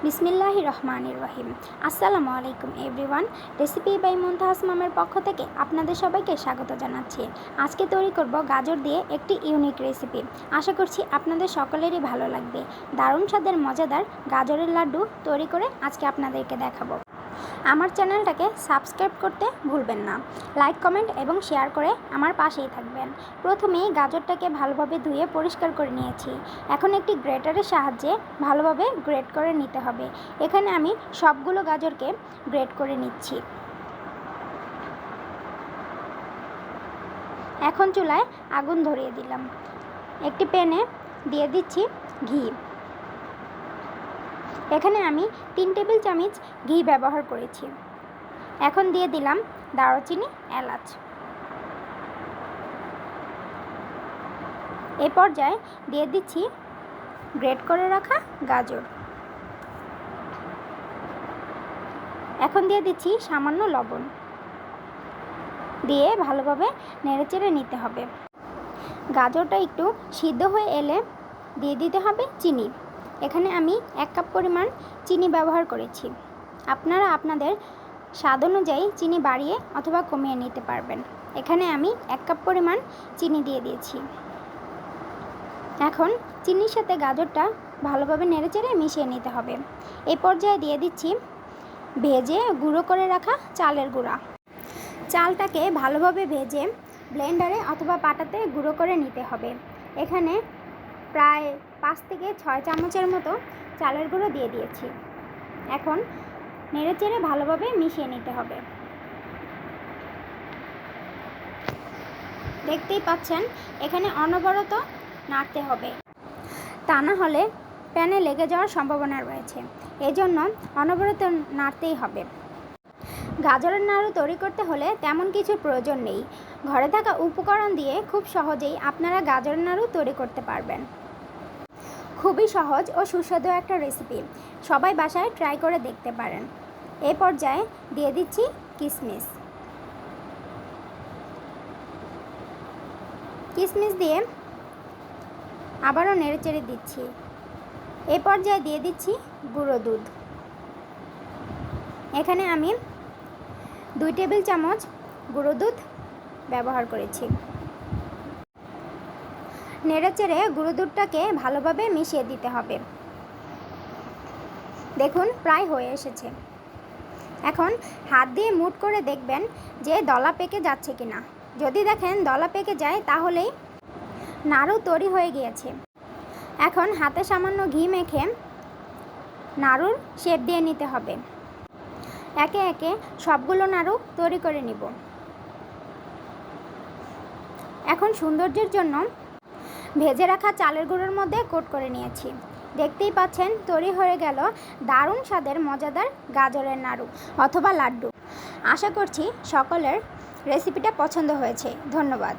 বিসমিল্লাহির রহমানির রহিম। আসসালামু আলাইকুম এভরিওয়ান। রেসিপি বাই মুনতাহাস মামের পক্ষ থেকে আপনাদের সবাইকে স্বাগত জানাচ্ছি। আজকে তৈরি করব গাজর দিয়ে একটি ইউনিক রেসিপি। আশা করছি আপনাদের সকলেরই ভালো লাগবে। দারুণ স্বাদের মজাদার গাজরের লাড্ডু তৈরি করে আজকে আপনাদেরকে দেখাবো। আমার চ্যানেলটাকে সাবস্ক্রাইব করতে ভুলবেন না। লাইক, কমেন্ট এবং শেয়ার করে আমার পাশেই থাকবেন। প্রথমেই গাজরটাকে ভালোভাবে ধুয়ে পরিষ্কার করে নিয়েছি। এখন একটি গ্রেটারের সাহায্যে ভালোভাবে গ্রেট করে নিতে হবে। এখানে আমি সবগুলো গাজরকে গ্রেট করে নিচ্ছি। এখন চুলায় আগুন ধরিয়ে দিলাম। একটি প্যানে দিয়ে দিচ্ছি ঘি। এখানে আমি 3 টেবিল চামচ ঘি ব্যবহার করেছি। এখন দিয়ে দিলাম দারুচিনি, এলাচ। এই পর্যায়ে দিয়ে দিচ্ছি গ্রেট করে রাখা গাজর। এখন দিয়ে দিচ্ছি সামান্য লবণ। দিয়ে ভালোভাবে নেড়েচেড়ে নিতে হবে। গাজরটা একটু সিদ্ধ হয়ে এলে দিয়ে দিতে হবে চিনি। এখানে আমি 1 কাপ পরিমাণ চিনি ব্যবহার করেছি। আপনারা আপনাদের স্বাদ অনুযায়ী চিনি বাড়িয়ে অথবা কমিয়ে নিতে পারবেন। এখানে আমি 1 কাপ পরিমাণ চিনি দিয়ে দিয়েছি। এখন চিনির সাথে গাজরটা ভালোভাবে নেড়েচেড়ে মিশিয়ে নিতে হবে। এই পর্যায়ে দিয়ে দিচ্ছি ভেজে গুঁড়ো করে রাখা চালের গুঁড়া। চালটাকে ভালোভাবে ভেজে ব্লেন্ডারে অথবা পাটাতে গুঁড়ো করে নিতে হবে। এখানে প্রায় 5 থেকে 6 চামচের মতো চালের গুঁড়ো দিয়ে দিয়েছি। এখন নেড়েচেড়ে ভালোভাবে মিশিয়ে নিতে হবে। দেখতেই পাচ্ছেন এখানে অনবরত নাড়তে হবে, তা না হলে প্যানে লেগে যাওয়ার সম্ভাবনা রয়েছে। এজন্য অনবরত নাড়তেই হবে। গাজরের নাড়ু তৈরি করতে হলে তেমন কিছুর প্রয়োজন নেই। ঘরে থাকা উপকরণ দিয়ে খুব সহজেই আপনারা গাজরের নাড়ু তৈরি করতে পারবেন। খুবই সহজ ও সুস্বাদু একটা রেসিপি। সবাই বাসায় ট্রাই করে দেখতে পারেন। এই পর্যায়ে দিয়ে দিচ্ছি কিশমিশ। কিশমিশ দিয়ে আবারও নেড়েচেড়ে দিচ্ছি। এই পর্যায়ে দিয়ে দিচ্ছি গুঁড়ো দুধ। এখানে আমি 2 টেবিল চামচ গুঁড়ো দুধ ব্যবহার করেছি। নেড়েচেড়ে গুঁড়ো দুধটাকে ভালোভাবে মিশিয়ে দিতে হবে। দেখুন প্রায় হয়ে এসেছে। এখন হাত দিয়ে মুঠ করে দেখবেন যে দলা পেকে যাচ্ছে কিনা। যদি দেখেন দলা পেকে যায় তাহলেই নাড়ু তৈরি হয়ে গিয়েছে। এখন হাতে সামান্য ঘি মেখে নাড়ুর শেপ দিয়ে নিতে হবে। একে একে সবগুলো নাড়ু তৈরি করে নিব। এখন সৌন্দর্যের জন্য ভেজে রাখা চালের গুঁড়োর মধ্যে কোট করে নিয়েছি। দেখতেই পাচ্ছেন তৈরি হয়ে গেল দারুণ স্বাদের মজাদার গাজরের নাড়ু অথবা লাড্ডু। আশা করছি সকলের রেসিপিটা পছন্দ হয়েছে। ধন্যবাদ।